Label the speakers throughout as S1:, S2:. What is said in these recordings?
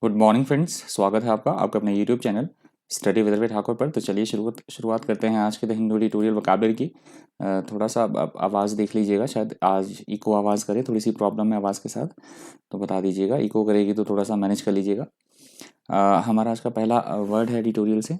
S1: Good morning friends, स्वागत है आपका अपने YouTube channel study with Ravi Thakur पर। तो चलिए शुरुआत करते हैं आज के द हिंदू ट्यूटोरियल वोकैबुलरी की। थोड़ा सा आवाज़ देख लीजिएगा, शायद आज इको आवाज़ करे, थोड़ी सी प्रॉब्लम है आवाज़ के साथ, तो बता दीजिएगा। इको करेगी तो थोड़ा सा मैनेज कर लीजिएगा। हमारा आज का पहला वर्ड है एडिटोरियल से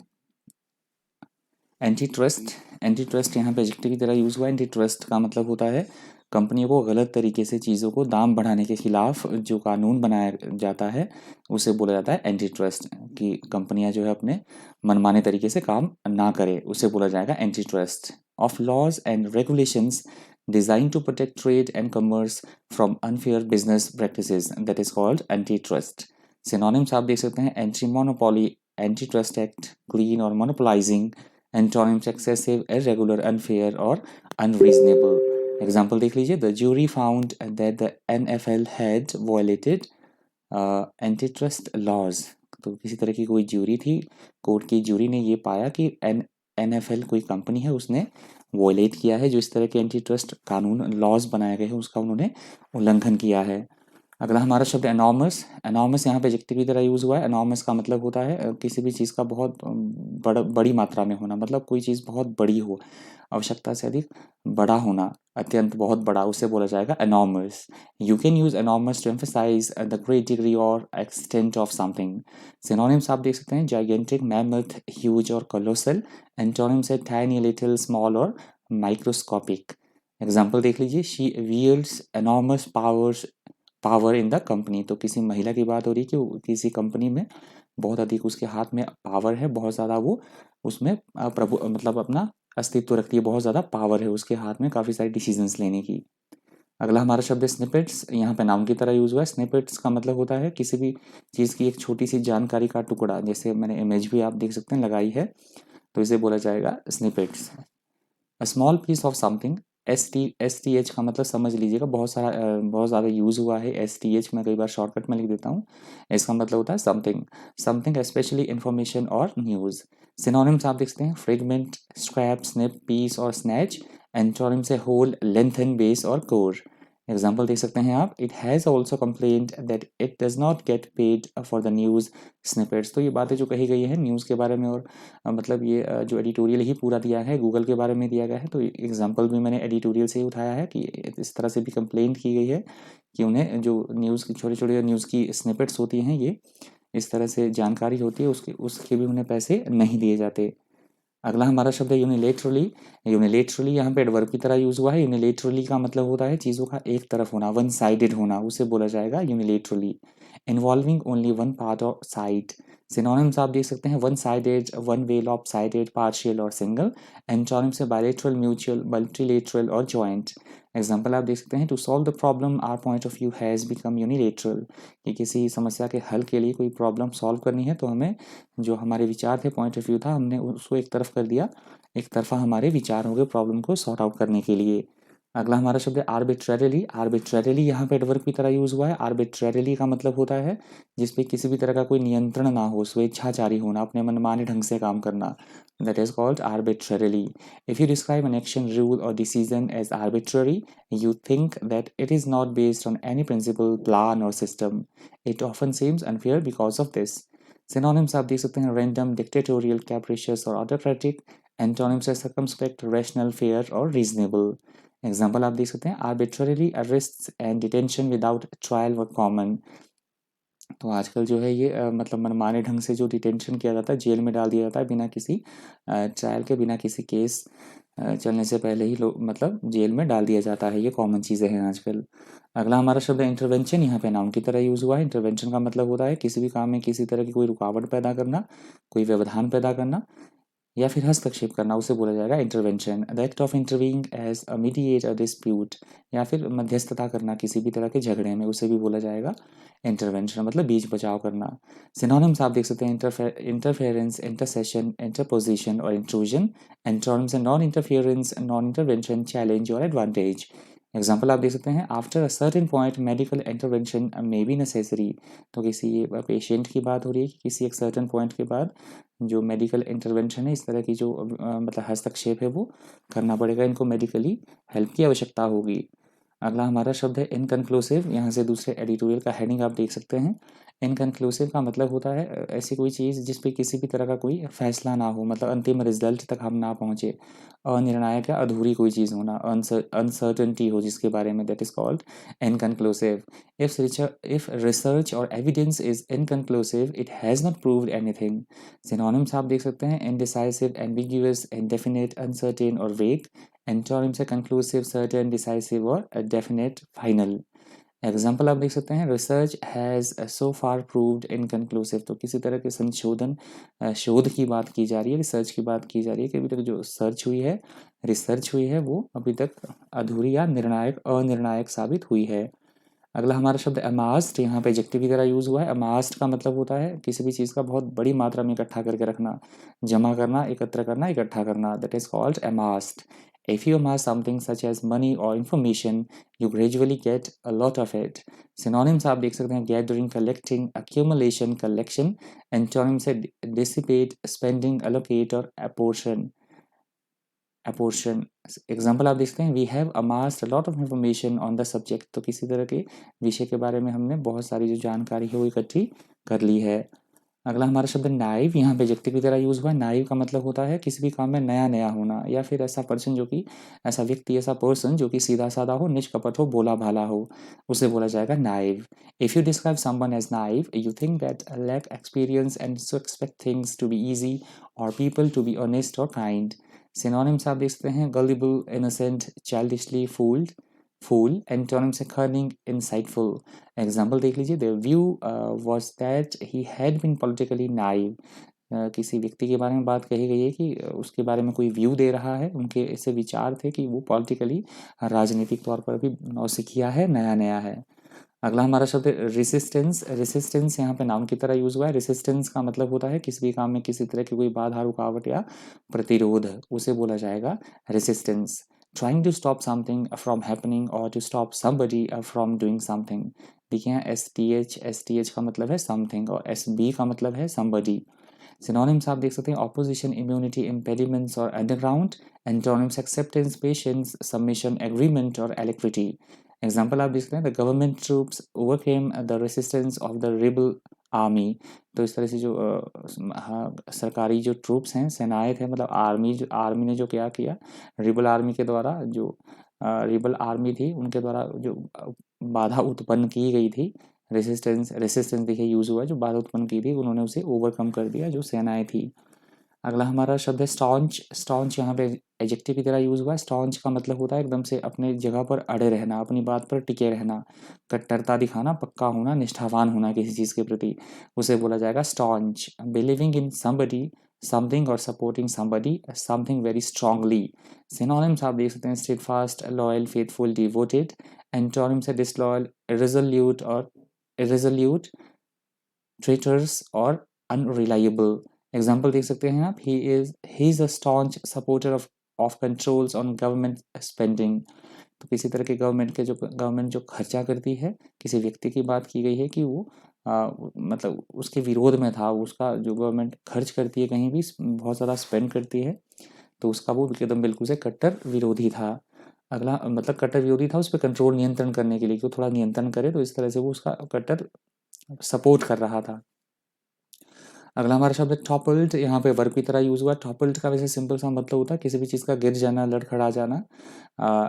S1: एंटी ट्रस्ट। एंटी ट्रस्ट यहाँ पे एडजेक्टिव की तरह यूज़ हुआ है। एंटी ट्रस्ट का मतलब होता है कंपनियों को गलत तरीके से चीज़ों को दाम बढ़ाने के खिलाफ जो कानून बनाया जाता है उसे बोला जाता है एंटी ट्रस्ट। कि कंपनियां जो है अपने मनमाने तरीके से काम ना करे, उसे बोला जाएगा anti trust. Of laws and regulations design to protect trade and commerce from unfair business practices, that is called anti trust. Synonyms आप देख सकते हैं anti monopoly, anti trust act, clean और monopolising. Antonyms excessive, irregular, unfair और unreasonable। Example देख लीजिए। The jury found that the NFL had violated antitrust laws. तो किसी तरह की कोई ज्यूरी थी, कोर्ट की ज्यूरी ने ये पाया कि NFL कोई कंपनी है, उसने वॉयलेट किया है, जो इस तरह के एंटी ट्रस्ट कानून लॉज बनाए गए हैं उसका उन्होंने उल्लंघन किया है। अगला हमारा शब्द एनॉर्मस। एनॉर्मस यहाँ पे एडजेक्टिव की तरह यूज़ हुआ है। एनॉर्मस का मतलब होता है किसी भी चीज़ का बहुत बड़ी मात्रा में होना, मतलब कोई चीज़ बहुत बड़ी हो, आवश्यकता से अधिक बड़ा होना, अत्यंत बहुत बड़ा, उसे बोला जाएगा enormous. You can use enormous to emphasise the great degree और एक्सटेंट ऑफ समथिंग। सिनोनिम्स आप देख सकते हैं जाइगेंटिक, मैमथ, ह्यूज और कोलोसल। एंटोनिम्स है टाइनी, लिटिल, स्मॉल और माइक्रोस्कोपिक। एग्जाम्पल देख लीजिए। She wields enormous power in the company. तो किसी महिला की बात हो रही है कि किसी कंपनी में बहुत अधिक उसके हाथ में पावर है, बहुत ज़्यादा वो उसमें प्रभु मतलब अपना अस्तित्व रखती है, बहुत ज़्यादा पावर है उसके हाथ में काफ़ी सारी डिसीजंस लेने की। अगला हमारा शब्द है स्निपेट्स। यहाँ पे नाउन की तरह यूज़ हुआ है। स्निपेट्स का मतलब होता है किसी भी चीज़ की एक छोटी सी जानकारी का टुकड़ा। जैसे मैंने इमेज भी आप देख सकते हैं लगाई है, तो इसे बोला जाएगा snippets. A small piece of something. S T H का मतलब समझ लीजिएगा, बहुत ज़्यादा यूज़ हुआ है। STH मैं कई बार शॉर्टकट में लिख देता हूँ। इसका मतलब होता है समथिंग, समथिंग स्पेशली इंफॉर्मेशन और न्यूज़। सिनोनिम्स आप देखते हैं फ्रेगमेंट, स्क्रैप, स्निप, पीस और स्नैच। एंटोनिम्स है होल, लेंथन, बेस और कोर। एग्जाम्पल देख सकते हैं आप। It has also complaint that it does not get paid for the news snippets. तो ये बातें जो कही गई है न्यूज़ के बारे में, और मतलब ये जो एडिटोरियल ही पूरा दिया है गूगल के बारे में दिया गया है, तो एग्जांपल भी मैंने एडिटोरियल से ही उठाया है कि इस तरह से भी कंप्लेंट की गई है कि उन्हें जो न्यूज़ की छोटे छोटे न्यूज़ की स्निपेट्स होती हैं, ये इस तरह से जानकारी होती है, उसके उसके भी उन्हें पैसे नहीं दिए जाते। अगला हमारा शब्द है यूनिलेटरली। यूनिलेटरली यहाँ पे एडवर्ब की तरह यूज हुआ है। यूनिलेटरली का मतलब होता है चीज़ों का एक तरफ होना, वन साइडेड होना, उसे बोला जाएगा unilaterally. Involving only one part of side. Synonyms आप देख सकते हैं one sided, one way, lop sided, partial और सिंगल। एंटोनिम्स है बायलेटरल, म्यूचुअल, मल्टीलेटरल और जॉइंट। एग्जाम्पल आप देख सकते हैं। To solve the problem our point of view has become unilateral. कि किसी समस्या के हल के लिए कोई प्रॉब्लम सॉल्व करनी है तो हमें जो हमारे विचार थे, पॉइंट ऑफ व्यू था, हमने उसको एक तरफ कर दिया, एक तरफा हमारे विचार हो गए प्रॉब्लम को सॉर्ट आउट करने के लिए। अगला हमारा शब्द है आर्बिट्रेरिली। आर्बिट्रेरिली यहाँ पे एडवर्ब की तरह यूज हुआ है। आर्बिट्रेरिली का मतलब होता है जिसपे किसी भी तरह का कोई नियंत्रण ना हो, स्वेच्छाचारी होना, अपने मनमाने ढंग से काम करना, that is called arbitrarily. If you describe an action, rule और decision as arbitrary, you think that it is not based on any principle, plan or system. It often seems unfair because of this. Synonyms आप देख सकते हैं random, dictatorial, capricious और autocratic. Antonyms है circumspect, rational, fair और reasonable. Example आप देख सकते हैं arbitrarily arrests and detention without trial were common. तो आजकल जो है ये मतलब मनमाने ढंग से जो डिटेंशन किया जाता है, जेल में डाल दिया जाता है बिना किसी ट्रायल के, बिना किसी केस चलने से पहले ही लोग मतलब जेल में डाल दिया जाता है। ये कॉमन चीज़ें हैं आजकल। अगला हमारा शब्द है इंटरवेंशन। यहाँ पे नाउन की तरह यूज़ हुआ है। इंटरवेंशन का मतलब होता है किसी भी काम में किसी तरह की कोई रुकावट पैदा करना, कोई व्यवधान पैदा करना या फिर हस्तक्षेप करना, उसे बोला जाएगा intervention. The act of intervening as a mediate a dispute, या फिर मध्यस्थता करना किसी भी तरह के झगड़े में, उसे भी बोला जाएगा इंटरवेंशन, मतलब बीच बचाव करना। सिनोनिम्स आप देख सकते हैं इंटरफेरेंस, इंटरसेशन, इंटरपोजिशन और इंट्रूजन। एंटोनिम्स है non interference, non intervention, challenge और एडवांटेज। एग्जाम्पल आप देख सकते हैं after a certain point medical intervention may be necessary. तो किसी पेशेंट की बात हो रही है कि किसी एक सर्टेन पॉइंट के बाद जो मेडिकल इंटरवेंशन है, इस तरह की जो मतलब हस्तक्षेप है वो करना पड़ेगा, इनको मेडिकली हेल्प की आवश्यकता होगी। अगला हमारा शब्द है इनकन्क्लूसिव। यहाँ से दूसरे एडिटोरियल का हेडिंग आप देख सकते हैं। इनकन्क्लूसिव का मतलब होता है ऐसी कोई चीज़ जिस पे किसी भी तरह का कोई फैसला ना हो, मतलब अंतिम रिजल्ट तक हम ना पहुँचे। अनिर्णायक या अधूरी कोई चीज़ होना, अनसर्टनिटी हो जिसके बारे में, that is called inconclusive. If research और evidence is inconclusive it has not proved anything. Synonyms आप देख सकते हैं इनडिसाइसिव, एम्बिग्यूअस, इंडेफिनिट, अनसर्टेन और वेग। एंटोनिम्स है कंक्लूसिव, सर्टेन, डिसाइसिव और डेफिनेट, फाइनल। एग्जाम्पल आप देख सकते हैं research has so far proved inconclusive. तो किसी तरह के संशोधन, शोध की बात की जा रही है, रिसर्च की बात की जा रही है कि अभी तक जो सर्च हुई है, रिसर्च हुई है, वो अभी तक अधूरी या निर्णायक, अनिर्णायक साबित हुई है। अगला हमारा शब्द अमास्ट, यहाँ पे एडजेक्टिव की तरह यूज हुआ है। अमास्ट का मतलब होता है किसी भी चीज़ का बहुत बड़ी मात्रा में इकट्ठा करके रखना, जमा करना, एकत्र करना, इकट्ठा करना, that is called amassed. If you amass something such as money or information, you gradually get a lot of it. Synonyms आप देख सकते हैं gathering, collecting, accumulation, collection. Antonyms है dissipate, spending, allocate और apportion, apportion. एग्जाम्पल आप देखते हैं we have amassed a lot of information on the subject. तो किसी तरह के विषय के बारे में हमने बहुत सारी जो जानकारी है वो इकट्ठी कर ली है। अगला हमारा शब्द नाइव, यहाँ पे एडजेक्टिव की तरह यूज हुआ है। नाइव का मतलब होता है किसी भी काम में नया नया होना, या फिर ऐसा पर्सन जो कि, ऐसा व्यक्ति, ऐसा पर्सन जो कि सीधा साधा हो, निष्कपट हो, भोला भाला हो, उसे बोला जाएगा naive. If you describe someone as naive you think that lack experience and so expect things to be easy और पीपल टू बी ऑनेस्ट और काइंड। सिनोनिम्स आप देख सकते हैं gullible, innocent, childishly fooled, fool. Antonyms है cunning, insightful। Example देख लीजिए the view was that he had been politically naive. किसी व्यक्ति के बारे में बात कही गई है कि उसके बारे में कोई व्यू दे रहा है, उनके ऐसे विचार थे कि वो पॉलिटिकली, राजनीतिक तौर पर भी नौसिखिया है, नया नया है। अगला हमारा शब्द है रेसिस्टेंस। रेसिस्टेंस यहाँ पे नाउन की तरह यूज हुआ है। रेसिस्टेंस का मतलब होता है किसी भी काम में किसी तरह की कोई बाधा, रुकावट या प्रतिरोध, उसे बोला जाएगा resistance. Trying to stop something from happening और to stop somebody from doing something. देखिए यहाँ एस टी एच का मतलब है समथिंग और एस बी का मतलब है समबडी। सिनोनिम्स आप देख सकते हैं ऑपोजिशन, इम्यूनिटी, इम्पेडिमेंट्स और underground. Antonyms acceptance, patience, submission, agreement और एलिक्विटी। एग्जाम्पल आप देख सकते हैं the government troops overcame the resistance of the rebel army. तो इस तरह से जो हाँ, सरकारी जो ट्रूप्स हैं, सेनाएं थे, मतलब आर्मी ने जो क्या किया, रिबल आर्मी के द्वारा, जो रिबल आर्मी थी उनके द्वारा जो बाधा उत्पन्न की गई थी, रेसिस्टेंस, रेसिस्टेंस देखिए यूज हुआ है, जो बाधा उत्पन्न की थी उन्होंने उसे ओवरकम कर दिया, जो सेनाएं थी। अगला हमारा शब्द है स्टॉन्च। स्टॉन्च यहाँ पे एडजेक्टिव की तरह यूज हुआ है। स्टॉन्च का मतलब होता है एकदम से अपने जगह पर अड़े रहना, अपनी बात पर टिके रहना, कट्टरता दिखाना, पक्का होना, निष्ठावान होना किसी चीज़ के प्रति, उसे बोला जाएगा staunch. Believing in somebody, something और supporting somebody, something very strongly. Synonyms आप देख सकते हैं steadfast, loyal, faithful, devoted. Antonyms है डिसलॉयल, इरेजोल्यूट और इरेजोल्यूट, ट्रेटर्स और अनरिलायबल। एग्जाम्पल देख सकते हैं आप he is a staunch supporter of controls on government spending. तो किसी तरह के गवर्नमेंट जो खर्चा करती है, किसी व्यक्ति की बात की गई है कि वो मतलब उसके विरोध में था, उसका जो गवर्नमेंट खर्च करती है कहीं भी बहुत ज़्यादा स्पेंड करती है, तो उसका वो एकदम बिल्कुल से कट्टर विरोधी था। अगला मतलब कट्टर विरोधी था, उस पर कंट्रोल, नियंत्रण करने के लिए कि वो थोड़ा नियंत्रण करे, तो इस तरह से वो उसका कट्टर सपोर्ट कर रहा था। अगला हमारा शब्द है टॉपल्ड। यहाँ पे वर्ब की तरह यूज हुआ है। टॉपल्ड का वैसे सिंपल सा मतलब होता है किसी भी चीज़ का गिर जाना, लड़खड़ा जाना।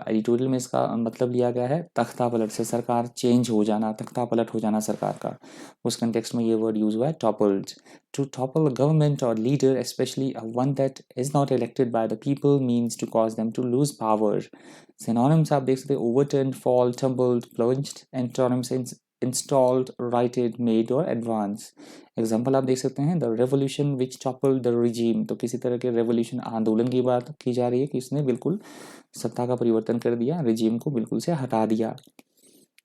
S1: एडिटोरियल में इसका मतलब लिया गया है तख्ता पलट से, सरकार चेंज हो जाना, तख्ता पलट हो जाना सरकार का, उस कंटेक्स्ट में ये वर्ड यूज हुआ है टॉपल्ड। टू टॉपल गवर्नमेंट और leader specially one that is not elected by the people means to cause them to lose power. Synonyms आप देख सकते हैं overturn, fall, tumbled, plunged. Antonyms installed, righted, made और advance. Example आप देख सकते हैं the revolution which toppled the regime. तो किसी तरह के रेवोल्यूशन, आंदोलन की बात की जा रही है कि इसने बिल्कुल सत्ता का परिवर्तन कर दिया, रिजीम को बिल्कुल से हटा दिया।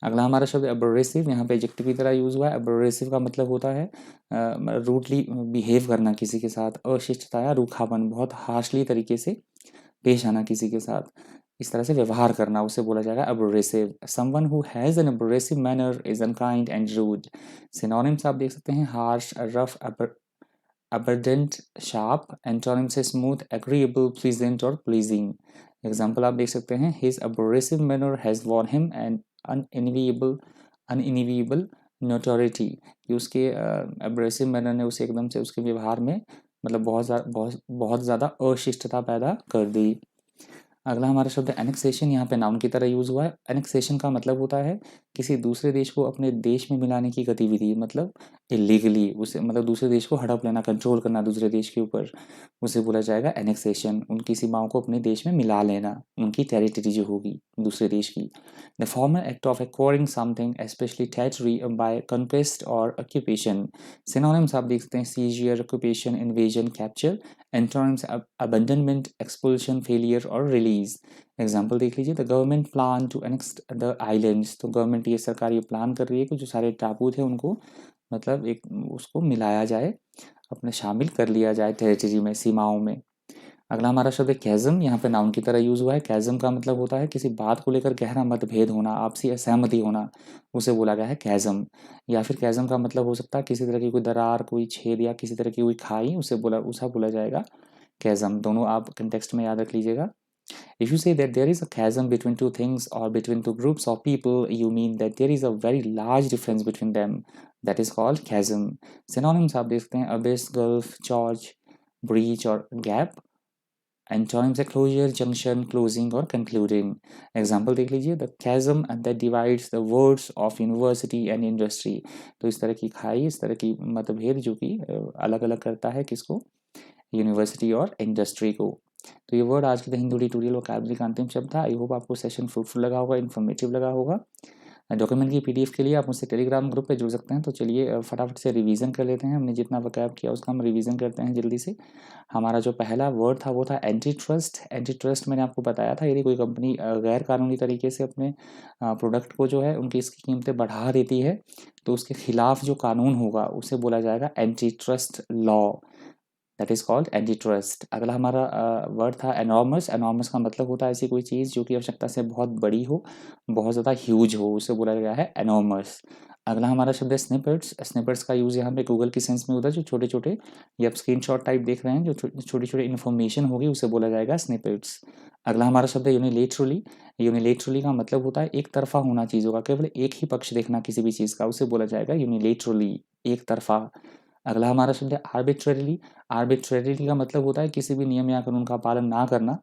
S1: अगला हमारा शब्द अब्रेसिव, यहाँ पे एडजेक्टिव की तरह यूज हुआ है। अब्रेसिव का मतलब होता है रूटली बिहेव करना किसी के साथ, अशिष्टता या रूखापन, बहुत हार्शली तरीके से पेश आना किसी के साथ, इस तरह से व्यवहार करना, उसे बोला जाएगा abrasive. Someone who has an abrasive manner is unkind and rude. Synonyms आप देख सकते हैं harsh, rough, abundant, sharp। Antonyms है स्मूथ, एग्रीएबल, प्लीजेंट और प्लीजिंग। एग्जाम्पल आप देख सकते हैं, his abrasive manner has won him and unenviable notoriety, कि उसके अब्रेसिव मैनर ने उसे एकदम से उसके व्यवहार में मतलब बहुत ज़्यादा अशिष्टता पैदा कर दी। अगला हमारा शब्द है एनेक्सेशन, यहाँ पे नाउन की तरह यूज़ हुआ है। एनेक्सेशन का मतलब होता है किसी दूसरे देश को अपने देश में मिलाने की गतिविधि, मतलब इलीगली उसे, मतलब दूसरे देश को हड़प लेना, कंट्रोल करना दूसरे देश के ऊपर, उसे बोला जाएगा एनेक्सेशन। उनकी सीमाओं को अपने देश में मिला लेना, उनकी टेरिटरी जो होगी दूसरे देश की। The formal act of acquiring something especially territory by conquest और ऑक्यूपेशन। सिनोनिम्स आप देख सकते हैं, seizure, occupation, invasion, capture. Antonyms abandonment, expulsion, failure और release। एग्जाम्पल देख लीजिए, the government plan to annex the islands, तो गवर्नमेंट ये सरकार ये प्लान कर रही है कि जो सारे टापू थे उनको मतलब एक उसको मिलाया जाए, अपने शामिल कर लिया जाए टेरिटरी में, सीमाओं में। अगला हमारा शब्द है कैज़म, यहाँ पे नाउन की तरह यूज़ हुआ है। कैज़म का मतलब होता है किसी बात को लेकर गहरा मतभेद होना, आपसी असहमति होना, उसे बोला गया है कैज़म। या फिर कैज़म का मतलब हो सकता है किसी तरह की कोई दरार, कोई छेद या किसी तरह की कोई खाई, उसे बोला जाएगा कैज़म। दोनों आप कंटेक्स्ट में याद रख लीजिएगा। If you say that there is a chasm between two things or between two groups of people, you mean that there is a very large difference between them. That is called chasm. Synonyms आप देख सकते हैं, abyss, gulf, gorge, breach और gap। Antonyms है closure, junction, closing और concluding। Example देख लीजिए, the chasm that divides the worlds of university and industry। तो इस तरह की खाई, इस तरह की मतभेद जो कि अलग अलग करता है किसको, यूनिवर्सिटी और इंडस्ट्री को। तो ये वर्ड आज के द हिंदू ट्यूटोरियल वोकैबुलरी का अंतिम शब्द था। आई होप आपको सेशन फ्रूटफुल लगा होगा, इन्फॉर्मेटिव लगा होगा। डॉक्यूमेंट की पीडीएफ के लिए आप मुझसे टेलीग्राम ग्रुप पे जुड़ सकते हैं। तो चलिए फटाफट से रिवीजन कर लेते हैं, हमने जितना वोकैब किया उसका हम रिवीजन करते हैं जल्दी से। हमारा जो पहला वर्ड था वो था एंटी ट्रस्ट। एंटी ट्रस्ट मैंने आपको बताया था, यदि कोई कंपनी गैर कानूनी तरीके से अपने प्रोडक्ट को जो है उनकी इसकी कीमतें बढ़ा देती है, तो उसके खिलाफ जो कानून होगा उसे बोला जाएगा anti trust law. That is called anti trust. अगला हमारा वर्ड था एनॉर्मस। एनॉर्मस का मतलब होता है ऐसी कोई चीज़ जो कि आवश्यकता से बहुत बड़ी हो, बहुत ज़्यादा ह्यूज हो, उसे बोला गया है एनॉर्मस। अगला हमारा शब्द है स्निपेट्स। स्निपेट्स का यूज़ यहाँ पे गूगल की सेंस में होता है, जो छोटे छोटे, ये आप स्क्रीनशॉट टाइप देख रहे हैं, जो छोटी छोटी इन्फॉर्मेशन होगी उसे बोला जाएगा स्निपेट्स। अगला हमारा शब्द है यूनिलेटरली। यूनिलेटरली का मतलब होता है एक तरफा होना चीज़ों का, केवल एक ही पक्ष देखना किसी भी चीज़ का, उसे बोला जाएगा यूनिलेटरली, एक तरफा। अगला हमारा शब्द है आर्बिट्रेरली। आर्बिट्रेरली का मतलब होता है किसी भी नियम या कानून का पालन ना करना,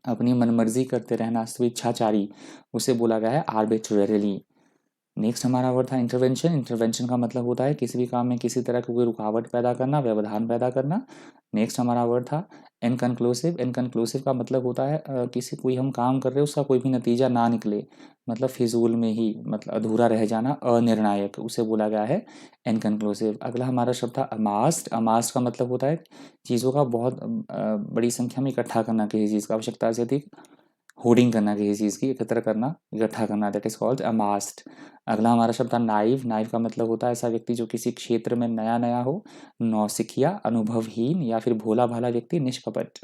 S1: अपनी मनमर्जी करते रहना, स्वेच्छाचारी, उसे बोला गया है आर्बिट्रेरली। नेक्स्ट हमारा वर्ड था इंटरवेंशन। इंटरवेंशन का मतलब होता है किसी भी काम में किसी तरह की कोई रुकावट पैदा करना, व्यवधान पैदा करना। नेक्स्ट हमारा वर्ड था इनकन्क्लूसिव। इनकन्क्लूसिव का मतलब होता है किसी कोई हम काम कर रहे हैं उसका कोई भी नतीजा ना निकले, मतलब फिजूल में ही, मतलब अधूरा रह जाना, अनिर्णायक, उसे बोला गया है इनकन्क्लूसिव। अगला हमारा शब्द था अमास्ट। अमास्ट का मतलब होता है चीज़ों का बहुत बड़ी संख्या में इकट्ठा करना, किसी चीज़ का आवश्यकता से अधिक होर्डिंग करना, किसी चीज़ की एकत्र करना, इकट्ठा करना, दैट इज कॉल्ड अमास्ट। अगला हमारा शब्द था नाइव। नाइव का मतलब होता है ऐसा व्यक्ति जो किसी क्षेत्र में नया नया हो, नौसिखिया, अनुभवहीन या फिर भोला भाला व्यक्ति, निष्कपट,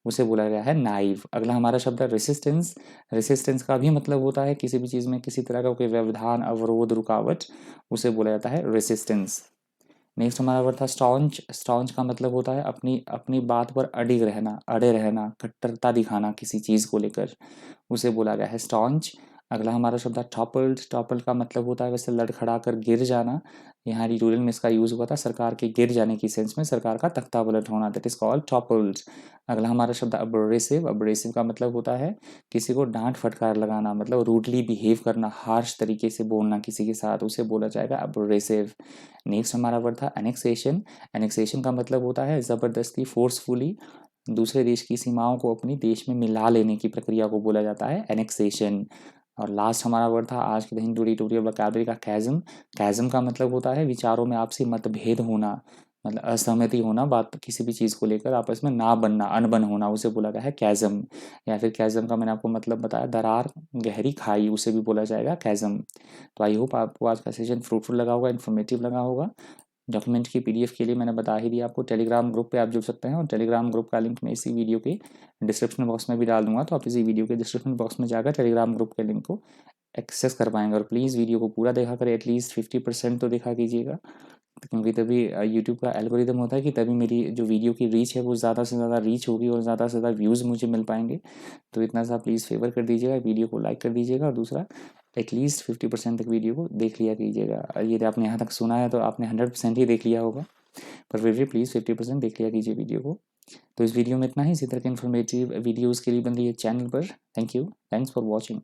S1: उसे बोला गया है नाइव। अगला हमारा शब्द है रेसिस्टेंस। रेसिस्टेंस का भी मतलब होता है किसी भी चीज़ में किसी तरह का कोई व्यवधान, अवरोध, रुकावट, उसे बोला जाता है रेसिस्टेंस। नेक्स्ट हमारा वर्ड था स्टॉन्च। स्टॉन्च का मतलब होता है अपनी अपनी बात पर अडिग रहना, अड़े रहना, कट्टरता दिखाना किसी चीज़ को लेकर, उसे बोला गया है स्टॉन्च। अगला हमारा शब्द है टॉपल्ड। टॉपल्ड का मतलब होता है वैसे लड़खड़ा कर गिर जाना, यहाँ ट्यूटोरियल में इसका यूज़ हुआ था सरकार के गिर जाने की सेंस में, सरकार का तख्ता पलट होना, दैट इज कॉल्ड टॉपल्ड। अगला हमारा शब्द अब्रेसिव। अब्रेसिव का मतलब होता है किसी को डांट फटकार लगाना, मतलब रूडली बिहेव करना, हार्श तरीके से बोलना किसी के साथ, उसे बोला जाएगा अब्रेसिव। नेक्स्ट हमारा वर्ड था एनेक्सेशन। एनेक्सेशन का मतलब होता है ज़बरदस्ती, फोर्सफुली दूसरे देश की सीमाओं को अपनी देश में मिला लेने की प्रक्रिया को बोला जाता है एनेक्सेशन। और लास्ट हमारा वर्ड था आज के हिंदू ट्यूटोरियल वोकैबुलरी का कैज़म। कैज़म का मतलब होता है विचारों में आपसी मतभेद होना, मतलब असहमति होना, बात किसी भी चीज़ को लेकर आपस में ना बनना, अनबन होना, उसे बोला गया है कैज़म। या फिर कैज़म का मैंने आपको मतलब बताया, दरार, गहरी खाई, उसे भी बोला जाएगा कैज़म। तो आई होप आपको आज का सेशन फ्रूटफुल लगा होगा, इन्फॉर्मेटिव लगा होगा। डॉक्यूमेंट की पीडीएफ के लिए मैंने बता ही दिया आपको, टेलीग्राम ग्रुप पे आप जुड़ सकते हैं, और टेलीग्राम ग्रुप का लिंक मैं इसी वीडियो के डिस्क्रिप्शन बॉक्स में भी डाल दूंगा, तो आप इसी वीडियो के डिस्क्रिप्शन बॉक्स में जाकर टेलीग्राम ग्रुप के लिंक को एक्सेस कर पाएंगे। और प्लीज़ वीडियो को पूरा देखा करें, एटलीस्ट 50% तो देखा कीजिएगा, क्योंकि तभी यूट्यूब का एल्गोरिदम होता है कि तभी मेरी जो वीडियो की रीच है वो ज़्यादा से ज़्यादा रीच होगी और ज़्यादा से ज़्यादा व्यूज़ मुझे मिल पाएंगे। तो इतना सा प्लीज़ फेवर कर दीजिएगा, वीडियो को लाइक कर दीजिएगा और दूसरा एटलीस्ट 50% तक वीडियो को देख लिया कीजिएगा। यदि आपने यहाँ तक सुना है तो आपने 100% ही देख लिया होगा, पर फिर भी प्लीज़ 50% देख लिया कीजिए वीडियो को। तो इस वीडियो में इतना ही। इसी तरह के इन्फॉर्मेटिव वीडियोज़ के लिए बन रही है चैनल पर। Thank you, thanks for watching.